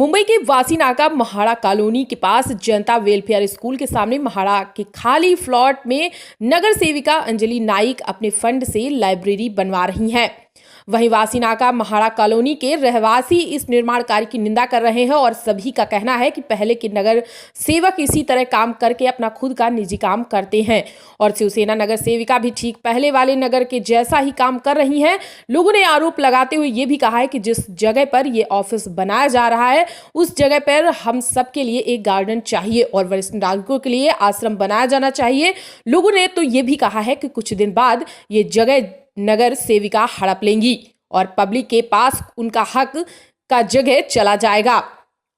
मुंबई के वासीनाका महाड़ा कॉलोनी के पास जनता welfare school के सामने महाड़ा के खाली प्लॉट में नगर सेविका अंजलि नाइक अपने फंड से लाइब्रेरी बनवा रही हैं। वहीं वासीनाका महाड़ा कॉलोनी के रहवासी इस निर्माण कार्य की निंदा कर रहे हैं और सभी का कहना है कि पहले के नगर सेवक इसी तरह काम करके अपना खुद का निजी काम करते हैं और शिवसेना नगर सेविका भी ठीक पहले वाले नगर के जैसा ही काम कर रही हैं। लोगों ने आरोप लगाते हुए ये भी कहा है कि जिस जगह पर ये ऑफिस बनाया जा रहा है उस जगह पर हम सबके लिए एक गार्डन चाहिए और वरिष्ठ नागरिकों के लिए आश्रम बनाया जाना चाहिए। लोगों ने तो ये भी कहा है कि कुछ दिन बाद ये जगह नगर सेविका हड़प लेंगी और पब्लिक के पास उनका हक का जगह चला जाएगा।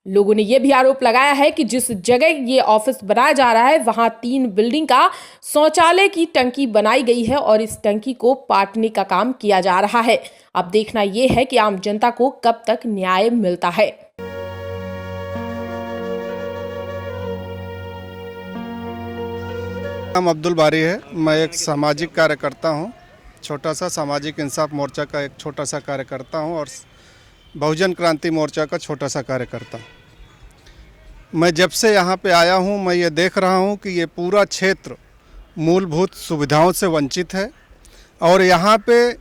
लोगों ने यह भी आरोप लगाया है कि जिस जगह ये ऑफिस बनाया जा रहा है वहां 3 बिल्डिंग का शौचालय की टंकी बनाई गई है और इस टंकी को पाटने का काम किया जा रहा है। अब देखना यह है कि आम जनता को कब तक न्याय मिलता है। नाम अब्दुल बारी है। मैं एक सामाजिक कार्यकर्ता हूं, छोटा सा सामाजिक इंसाफ मोर्चा का एक छोटा सा कार्यकर्ता हूं और बहुजन क्रांति मोर्चा का छोटा सा कार्यकर्ता। मैं जब से यहां पे आया हूं मैं ये देख रहा हूं कि ये पूरा क्षेत्र मूलभूत सुविधाओं से वंचित है और यहां पे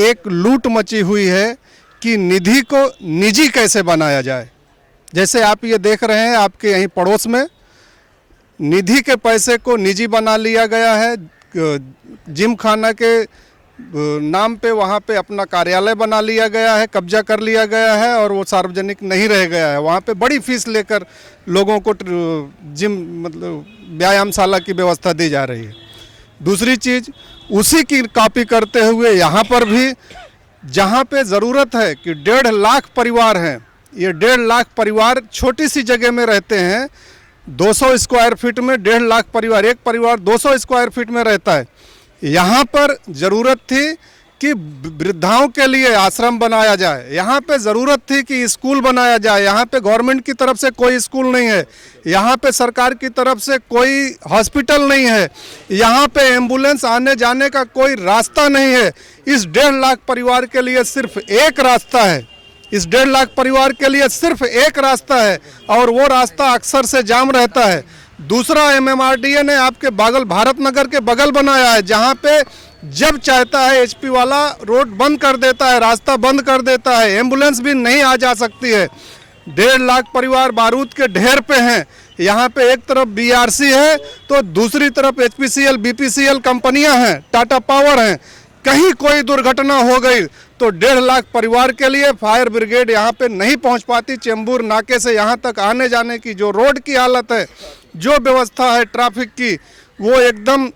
एक लूट मची हुई है कि निधि को निजी कैसे बनाया जाए। जैसे आप ये देख रहे हैं, आपके यहीं पड़ोस में निधि के पैसे को निजी बना लिया गया है। जिम खाना के नाम पे वहाँ पे अपना कार्यालय बना लिया गया है, कब्जा कर लिया गया है और वो सार्वजनिक नहीं रह गया है। वहाँ पे बड़ी फीस लेकर लोगों को जिम मतलब व्यायामशाला की व्यवस्था दी जा रही है। दूसरी चीज़, उसी की कॉपी करते हुए यहाँ पर भी जहाँ पे ज़रूरत है कि 1.5 लाख परिवार हैं, ये 1.5 लाख परिवार छोटी सी जगह में रहते हैं। 200 स्क्वायर फीट में 1.5 लाख परिवार, एक परिवार 200 स्क्वायर फीट में रहता है। यहाँ पर ज़रूरत थी कि वृद्धाओं के लिए आश्रम बनाया जाए, यहाँ पे ज़रूरत थी कि स्कूल बनाया जाए। यहाँ पे गवर्नमेंट की तरफ से कोई स्कूल नहीं है, यहाँ पे सरकार की तरफ से कोई हॉस्पिटल नहीं है, यहाँ पे एम्बुलेंस आने जाने का कोई रास्ता नहीं है। इस 1.5 लाख परिवार के लिए सिर्फ एक रास्ता है, इस 1.5 लाख परिवार के लिए सिर्फ एक रास्ता है और वो रास्ता अक्सर से जाम रहता है। दूसरा, MMRDA ने आपके भारत नगर के बगल बनाया है, जहाँ पे जब चाहता है HP वाला रोड बंद कर देता है, रास्ता बंद कर देता है, एम्बुलेंस भी नहीं आ जा सकती है। 1.5 लाख परिवार बारूद के ढेर पे हैं। यहाँ पे एक तरफ BRC है तो दूसरी तरफ HPCL BPCL कंपनियाँ हैं, टाटा पावर हैं। कहीं कोई दुर्घटना हो गई तो 1.5 लाख परिवार के लिए फायर ब्रिगेड यहाँ पे नहीं पहुँच पाती। चेंबूर नाके से यहाँ तक आने जाने की जो रोड की हालत है, जो व्यवस्था है ट्रैफिक की, वो एकदम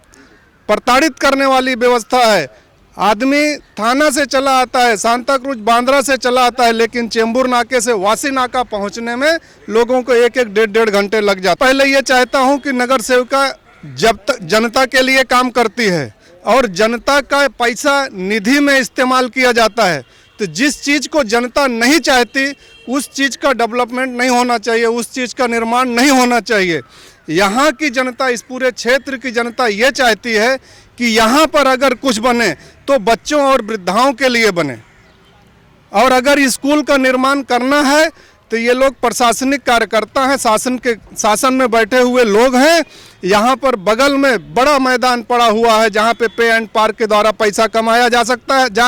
प्रताड़ित करने वाली व्यवस्था है। आदमी थाना से चला आता है, सांता क्रूज बांद्रा से चला आता है, लेकिन चेंबूर नाके से वासीनाका पहुँचने में लोगों को 1-1 डेढ़ घंटे लग जाता है। पहले ये चाहता हूँ कि नगर सेविका जब तक जनता के लिए काम करती है और जनता का पैसा निधि में इस्तेमाल किया जाता है, तो जिस चीज़ को जनता नहीं चाहती उस चीज़ का डेवलपमेंट नहीं होना चाहिए, उस चीज़ का निर्माण नहीं होना चाहिए। यहाँ की जनता, इस पूरे क्षेत्र की जनता ये चाहती है कि यहाँ पर अगर कुछ बने तो बच्चों और वृद्धाओं के लिए बने, और अगर स्कूल का निर्माण करना है तो ये लोग प्रशासनिक कार्यकर्ता हैं, शासन में बैठे हुए लोग हैं। यहाँ पर बगल में बड़ा मैदान पड़ा हुआ है जहाँ पे पे एंड पार्क के द्वारा पैसा कमाया जा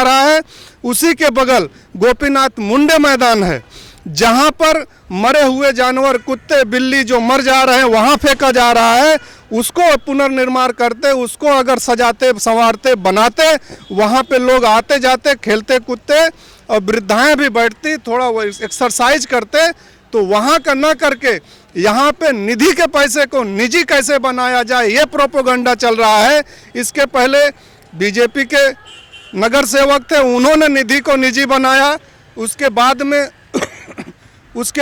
रहा है। उसी के बगल गोपीनाथ मुंडे मैदान है जहाँ पर मरे हुए जानवर, कुत्ते बिल्ली जो मर जा रहे हैं वहाँ फेंका जा रहा है। उसको पुनर्निर्माण करते, उसको अगर सजाते संवारते बनाते, वहाँ पे लोग आते जाते खेलते कूदते और वृद्धाएं भी बैठती, थोड़ा वो एक्सरसाइज करते, तो वहाँ का ना करके यहाँ पे निधि के पैसे को निजी कैसे बनाया जाए, ये प्रोपोगंडा चल रहा है। इसके पहले बीजेपी के नगर सेवक थे, उन्होंने निधि को निजी बनाया। उसके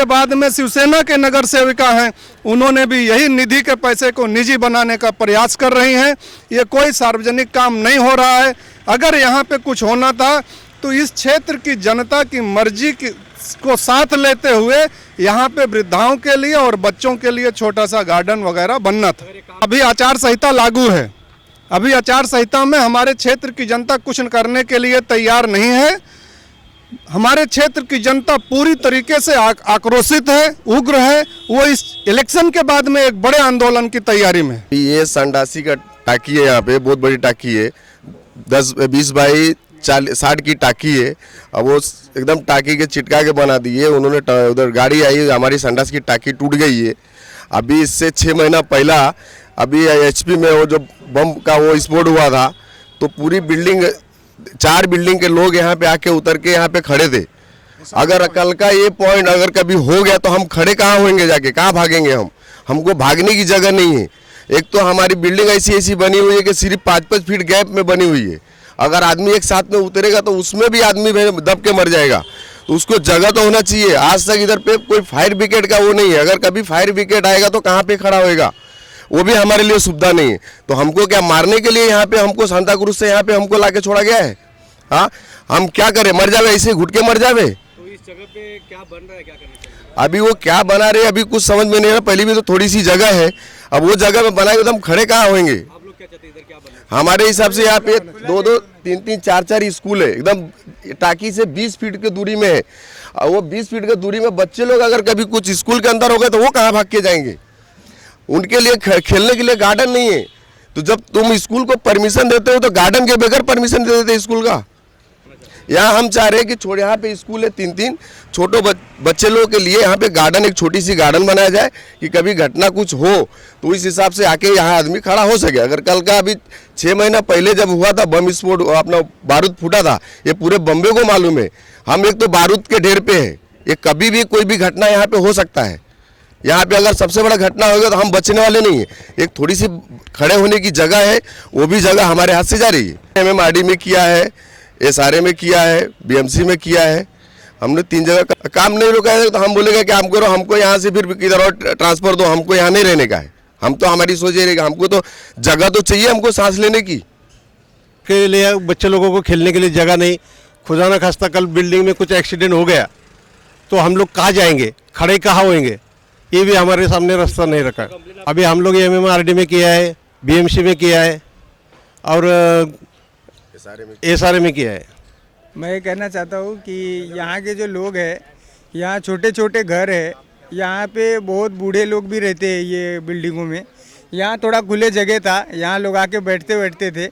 बाद में शिवसेना के नगर सेविका हैं, उन्होंने भी यही निधि के पैसे को निजी बनाने का प्रयास कर रही हैं। ये कोई सार्वजनिक काम नहीं हो रहा है। अगर यहाँ पे कुछ होना था तो इस क्षेत्र की जनता की मर्जी को साथ लेते हुए यहाँ पे वृद्धाओं के लिए और बच्चों के लिए छोटा सा गार्डन वगैरह बनना था। अभी आचार संहिता लागू है, अभी आचार संहिता में हमारे क्षेत्र की जनता कुछ करने के लिए तैयार नहीं है। हमारे क्षेत्र की जनता पूरी तरीके से आक्रोशित है, उग्र है। वो इस इलेक्शन के बाद में एक बड़े आंदोलन की तैयारी में है। ये संडासी का टाकी है, यहाँ पे बहुत बड़ी टाकी है, 10-20 बाई 40-60 की टाकी है। अब वो एकदम टाकी के चिटका के बना दी है उन्होंने। उधर गाड़ी आई, हमारी संडास की टाकी टूट गई है। अभी इससे 6 महीना पहला अभी HP में वो जो बम का वो स्फोट हुआ था, तो पूरी बिल्डिंग 4 बिल्डिंग के लोग यहाँ पे आके उतर के यहाँ पे खड़े थे। अगर कल का ये पॉइंट अगर कभी हो गया तो हम खड़े कहाँ होंगे, जाके कहाँ भागेंगे हम? हमको भागने की जगह नहीं है। एक तो हमारी बिल्डिंग ऐसी बनी हुई है कि सिर्फ 5-5 फीट गैप में बनी हुई है। अगर आदमी एक साथ में उतरेगा तो उसमें भी आदमी दब के मर जाएगा, तो उसको जगह तो होना चाहिए। आज तक इधर पे कोई फायर ब्रिगेड का वो नहीं है। अगर कभी फायर ब्रिगेड आएगा तो कहाँ पे खड़ा होएगा, वो भी हमारे लिए सुविधा नहीं है। तो हमको क्या मारने के लिए यहाँ पे हमको सांता क्रूज से यहाँ पे हमको लाके छोड़ा गया है? हाँ, हम क्या करें? मर जावे, ऐसे घुट के मर जावे। तो इस जगह पे क्या बन रहा है, क्या करना चाहिए? अभी वो क्या बना रहे अभी कुछ समझ में नहीं आ रहा। पहले भी तो थोड़ी सी जगह है, अब वो जगह में बनाएंगे तो हम खड़े कहाँ होंगे? आप लोग क्या चाहते हैं, इधर क्या बनना? हमारे हिसाब से यहाँ पे 2-2, 3-3, 4-4 स्कूल है, एकदम टाकी से 20 फीट की दूरी में है। और वो 20 फीट की दूरी में बच्चे लोग अगर कभी कुछ स्कूल के अंदर हो गए तो वो कहाँ भाग के जाएंगे? उनके लिए खेलने के लिए गार्डन नहीं है। तो जब तुम स्कूल को परमिशन देते हो तो गार्डन के बगैर परमिशन दे देते स्कूल का। यहाँ हम चाह रहे हैं कि यहाँ पे स्कूल है 3-3 छोटे बच्चे लोगों के लिए, यहाँ पे गार्डन, एक छोटी सी गार्डन बनाया जाए कि कभी घटना कुछ हो तो इस हिसाब से आके यहाँ आदमी खड़ा हो सके। अगर कल का अभी 6 महीना पहले जब हुआ था बम विस्फोट, अपना बारूद फूटा था, ये पूरे बम्बे को मालूम है। हम एक तो बारूद के ढेर पे है, ये कभी भी कोई भी घटना यहाँ पे हो सकता है। यहाँ पे अगर सबसे बड़ा घटना होगा तो हम बचने वाले नहीं है। एक थोड़ी सी खड़े होने की जगह है, वो भी जगह हमारे हाथ से जा रही है। MMRD में किया है, SRA में किया है, BMC में किया है। हमने 3 जगह काम नहीं रुका है। तो हम बोलेगा कि हम करो, हमको यहाँ से फिर किधर और ट्रांसफर दो, हमको यहाँ नहीं रहने का है। हम तो हमारी सोच ये रहेगा, हमको तो जगह तो चाहिए हमको सांस लेने की। के लिए बच्चे लोगों को खेलने के लिए जगह नहीं। खुदा ना खास्ता कल बिल्डिंग में कुछ एक्सीडेंट हो गया तो हम लोग कहाँ जाएंगे, खड़े कहाँ होएंगे? ये भी हमारे सामने रास्ता नहीं रखा। अभी हम लोग MMRD में किया है, BMC में किया है और SRA में किया है। मैं ये कहना चाहता हूँ कि यहाँ के जो लोग हैं, यहाँ छोटे छोटे घर है, यहाँ पे बहुत बूढ़े लोग भी रहते हैं ये बिल्डिंगों में। यहाँ थोड़ा खुले जगह था, यहाँ लोग आके बैठते थे।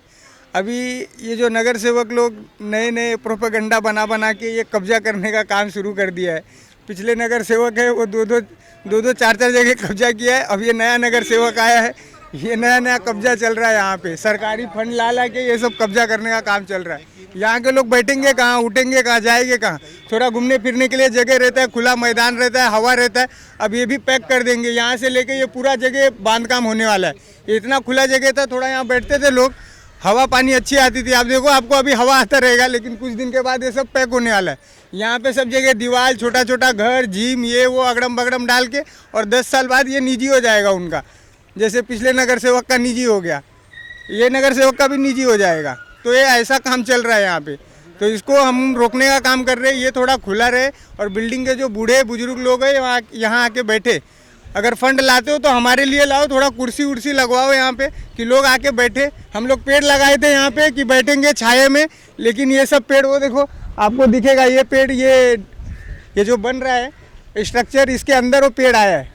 अभी ये जो नगर सेवक लोग नए प्रोपेगेंडा बना के ये कब्जा करने का काम शुरू कर दिया है। पिछले नगर सेवक है वो 2-2, 4-4 जगह कब्जा किया है। अब ये नया नगर सेवक आया है, ये नया कब्जा चल रहा है। यहाँ पे सरकारी फंड ला के ये सब कब्जा करने का काम चल रहा है। यहाँ के लोग बैठेंगे कहाँ, उठेंगे कहाँ, जाएंगे कहाँ? थोड़ा घूमने फिरने के लिए जगह रहता है, खुला मैदान रहता है, हवा रहता है। अब ये भी पैक कर देंगे। यहाँ से लेके ये पूरा जगह बांधकाम होने वाला है। इतना खुला जगह था, थोड़ा यहाँ बैठते थे लोग, हवा पानी अच्छी आती थी। आप देखो, आपको अभी हवा आता रहेगा, लेकिन कुछ दिन के बाद ये सब पैक होने वाला है। यहाँ पे सब जगह दीवार, छोटा छोटा घर, जिम, ये वो अगड़म बगड़म डाल के, और 10 साल बाद ये निजी हो जाएगा उनका। जैसे पिछले नगर सेवक का निजी हो गया, ये नगर सेवक का भी निजी हो जाएगा। तो ये ऐसा काम चल रहा है यहाँ पे। तो इसको हम रोकने का काम कर रहे हैं। ये थोड़ा खुला रहे और बिल्डिंग के जो बूढ़े बुजुर्ग लोग हैं यहाँ आके बैठे। अगर फंड लाते हो तो हमारे लिए लाओ, थोड़ा कुर्सी उर्सी लगवाओ यहाँ पे कि लोग आके बैठे। हम लोग पेड़ लगाए थे यहाँ पे कि बैठेंगे छाये में, लेकिन ये सब पेड़, वो देखो आपको दिखेगा ये पेड़, ये जो बन रहा है स्ट्रक्चर, इसके अंदर वो पेड़ आया है।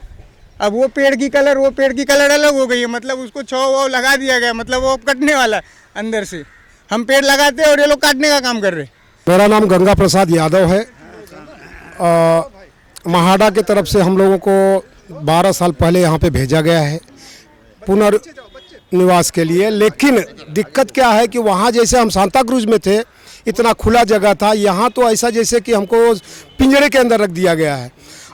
अब वो पेड़ की कलर अलग हो गई है, मतलब उसको छाव लगा दिया गया, मतलब वो कटने वाला है अंदर से। हम पेड़ लगाते हैं और ये लोग काटने का काम कर रहे हैं। मेरा नाम गंगा प्रसाद यादव है। महाड़ा की तरफ से हम लोगों को 12 साल पहले यहाँ पे भेजा गया है पुनर्निवास के लिए। लेकिन दिक्कत क्या है कि वहाँ जैसे हम सांता क्रूज में थे, इतना खुला जगह था, यहाँ तो ऐसा जैसे कि हमको पिंजरे के अंदर रख दिया गया है।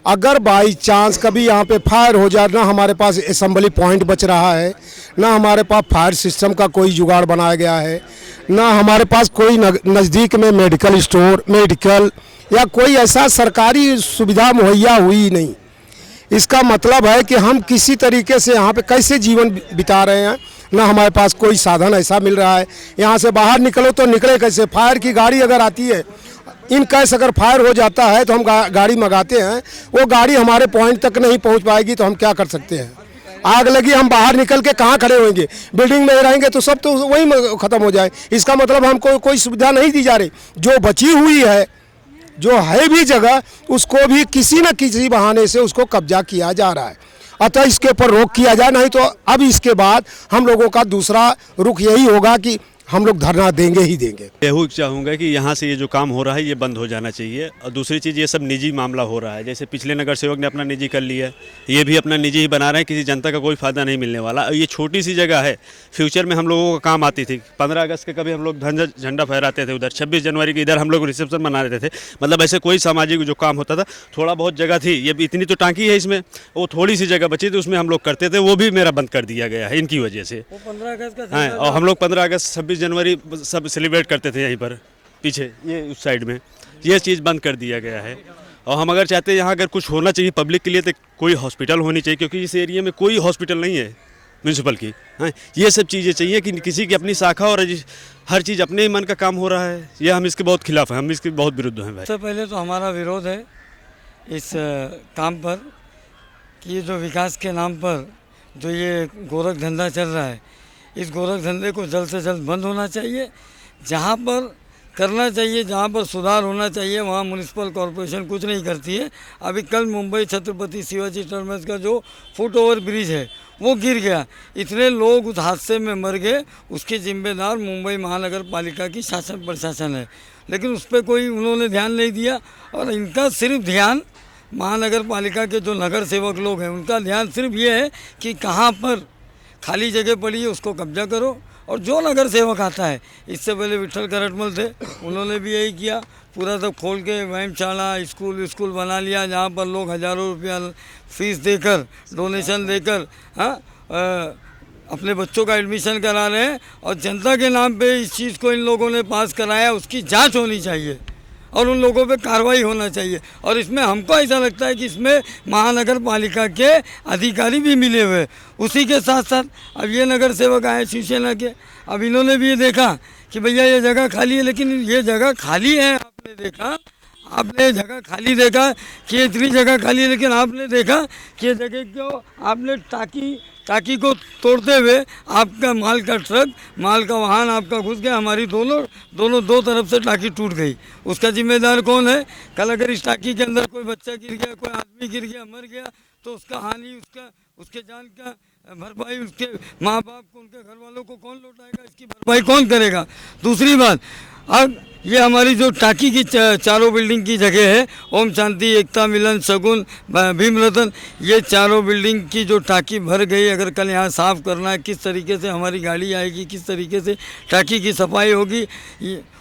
अगर बाई चांस कभी यहाँ पे फायर हो जाए, ना हमारे पास असेंबली पॉइंट बच रहा है, ना हमारे पास फायर सिस्टम का कोई जुगाड़ बनाया गया है, ना हमारे पास कोई नज़दीक में मेडिकल या कोई ऐसा सरकारी सुविधा मुहैया हुई नहीं। इसका मतलब है कि हम किसी तरीके से यहाँ पे कैसे जीवन बिता रहे हैं। ना हमारे पास कोई साधन ऐसा मिल रहा है, यहाँ से बाहर निकलो तो निकले कैसे? फायर की गाड़ी अगर आती है, इन कैस अगर फायर हो जाता है तो हम गाड़ी मंगाते हैं, वो गाड़ी हमारे पॉइंट तक नहीं पहुँच पाएगी तो हम क्या कर सकते हैं? आग लगी, हम बाहर निकल के कहाँ खड़े होंगे? बिल्डिंग में रहेंगे तो सब तो वही ख़त्म हो जाए। इसका मतलब हमको कोई सुविधा नहीं दी जा रही। जो बची हुई है जो है भी जगह उसको भी किसी न किसी बहाने से उसको कब्जा किया जा रहा है। अतः इसके ऊपर रोक किया जाए, नहीं तो अब इसके बाद हम लोगों का दूसरा रुख यही होगा कि हम लोग धरना देंगे ही देंगे। यही चाहूँगा कि यहाँ से ये जो काम हो रहा है ये बंद हो जाना चाहिए। और दूसरी चीज़, ये सब निजी मामला हो रहा है। जैसे पिछले नगर सेवक ने अपना निजी कर लिया, ये भी अपना निजी ही बना रहे हैं, किसी जनता का कोई फ़ायदा नहीं मिलने वाला। और ये छोटी सी जगह है, फ्यूचर में हम लोगों को काम आती थी। 15 अगस्त के कभी हम लोग झंडा फहराते थे उधर, 26 जनवरी के इधर हम लोग रिसेप्शन मना लेते थे। मतलब ऐसे कोई सामाजिक जो काम होता था, थोड़ा बहुत जगह थी, ये इतनी तो टाँकी है इसमें, वो थोड़ी सी जगह बची थी उसमें हम लोग करते थे, वो भी मेरा बंद कर दिया गया है इनकी वजह से। 15 अगस्त का हाँ, और हम लोग 15 अगस्त 26 जनवरी सब सेलिब्रेट करते थे यहीं पर पीछे ये उस साइड में, ये चीज़ बंद कर दिया गया है। और हम अगर चाहते हैं यहाँ अगर कुछ होना चाहिए पब्लिक के लिए तो कोई हॉस्पिटल होनी चाहिए, क्योंकि इस एरिया में कोई हॉस्पिटल नहीं है म्यूनसिपल की। हाँ, ये सब चीज़ें चाहिए कि किसी की अपनी शाखा और हर चीज़ अपने ही मन का काम हो रहा है, ये हम इसके बहुत खिलाफ हैं, हम इसके बहुत विरुद्ध हैं भाई। सबसे पहले तो हमारा विरोध है इस काम पर कि जो विकास के नाम पर जो ये गोरख धंधा चल रहा है, इस गोरख धंधे को जल्द से जल्द बंद होना चाहिए। जहाँ पर करना चाहिए, जहाँ पर सुधार होना चाहिए, वहाँ म्युनिसिपल कॉरपोरेशन कुछ नहीं करती है। अभी कल मुंबई छत्रपति शिवाजी टर्मिनस का जो फुट ओवर ब्रिज है वो गिर गया, इतने लोग उस हादसे में मर गए, उसके जिम्मेदार मुंबई महानगर पालिका की शासन प्रशासन है। लेकिन उस पर कोई उन्होंने ध्यान नहीं दिया। और इनका सिर्फ ध्यान, महानगर पालिका के जो नगर सेवक लोग हैं उनका ध्यान सिर्फ ये है कि कहाँ पर खाली जगह पड़ी है उसको कब्जा करो। और जो नगर सेवक आता है, इससे पहले विट्ठल करटमल थे, उन्होंने भी यही किया, पूरा सब खोल के व्यायामशाला स्कूल बना लिया, जहाँ पर लोग हज़ारों रुपया फीस देकर, डोनेशन देकर अपने बच्चों का एडमिशन करा रहे हैं। और जनता के नाम पे इस चीज़ को इन लोगों ने पास कराया, उसकी जांच होनी चाहिए और उन लोगों पे कार्रवाई होना चाहिए। और इसमें हमको ऐसा लगता है कि इसमें महानगर पालिका के अधिकारी भी मिले हुए। उसी के साथ साथ अब ये नगर सेवक आए शिवसेना के, अब इन्होंने भी ये देखा कि भैया ये जगह खाली है, लेकिन ये जगह खाली है, आपने जगह खाली देखा कि इतनी जगह खाली है, लेकिन आपने देखा कि ये जगह को आपने टाकी को तोड़ते हुए आपका माल का ट्रक, माल का वाहन आपका घुस गया, हमारी दोनों दो तरफ से टाकी टूट गई। उसका जिम्मेदार कौन है? कल अगर इस टाकी के अंदर कोई बच्चा गिर गया, कोई आदमी गिर गया, मर गया, तो उसका हानि, उसके जान का भरपाई उसके माँ बाप को, उनके घर वालों को कौन लौटाएगा? इसकी भरपाई कौन करेगा? दूसरी बात, अब ये हमारी जो टाकी की चारों बिल्डिंग की जगह है, ओम शांति, एकता मिलन, शगुन, भीम रतन, ये चारों बिल्डिंग की जो टाकी भर गई, अगर कल यहाँ साफ़ करना है, किस तरीके से हमारी गाड़ी आएगी, किस तरीके से टाकी की सफाई होगी,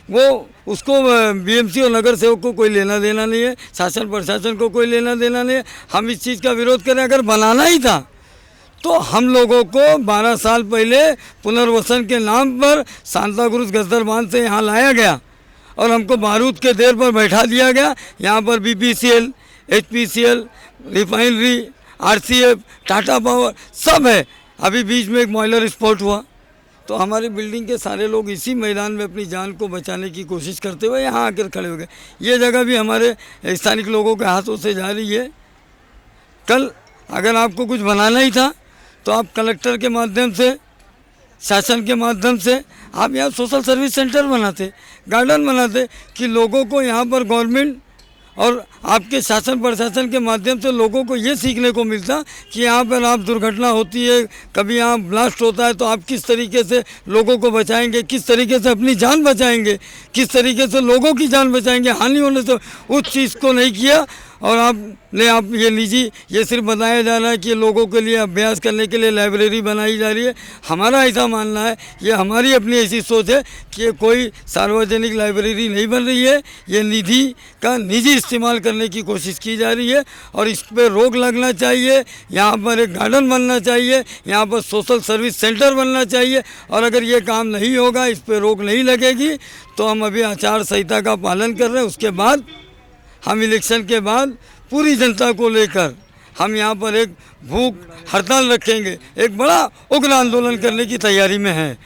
वो उसको बीएमसी और नगर सेवक को कोई लेना देना नहीं है, शासन प्रशासन को कोई लेना देना नहीं है। हम इस चीज़ का विरोध करें, अगर बनाना ही था तो हम लोगों को 12 साल पहले पुनर्वसन के नाम पर सांता क्रूज गस्दर बांध से यहाँ लाया गया और हमको बारूद के देर पर बैठा दिया गया। यहाँ पर BPCL, HPCL, refinery, RCF, Tata power सब है। अभी बीच में एक बॉयलर स्पॉट हुआ, तो हमारे बिल्डिंग के सारे लोग इसी मैदान में अपनी जान को बचाने की कोशिश करते हुए यहाँ आकर खड़े हो गए। ये जगह भी हमारे स्थानिक लोगों के हाथों से जा रही है। कल अगर आपको कुछ बनाना ही था तो आप कलेक्टर के माध्यम से, शासन के माध्यम से आप यहाँ सोशल सर्विस सेंटर बनाते, गार्डन बनाते, कि लोगों को यहाँ पर गवर्नमेंट और आपके शासन प्रशासन के माध्यम से लोगों को ये सीखने को मिलता कि यहाँ पर आप दुर्घटना होती है, कभी यहाँ ब्लास्ट होता है, तो आप किस तरीके से लोगों को बचाएंगे, किस तरीके से अपनी जान बचाएंगे, किस तरीके से लोगों की जान बचाएंगे हानि होने से। उस चीज़ को नहीं किया और आप ये निजी, ये सिर्फ बताया जा रहा है कि लोगों के लिए अभ्यास करने के लिए लाइब्रेरी बनाई जा रही है। हमारा ऐसा मानना है, ये हमारी अपनी ऐसी सोच है कि ये कोई सार्वजनिक लाइब्रेरी नहीं बन रही है, ये निधि का निजी इस्तेमाल करने की कोशिश की जा रही है और इस पर रोक लगना चाहिए। यहाँ पर एक गार्डन बनना चाहिए, यहाँ पर सोशल सर्विस सेंटर बनना चाहिए और अगर ये काम नहीं होगा, इस पर रोक नहीं लगेगी, तो हम अभी आचार संहिता का पालन कर रहे हैं। उसके बाद हम इलेक्शन के बाद पूरी जनता को लेकर हम यहाँ पर एक भूख हड़ताल रखेंगे, एक बड़ा उग्र आंदोलन करने की तैयारी में हैं।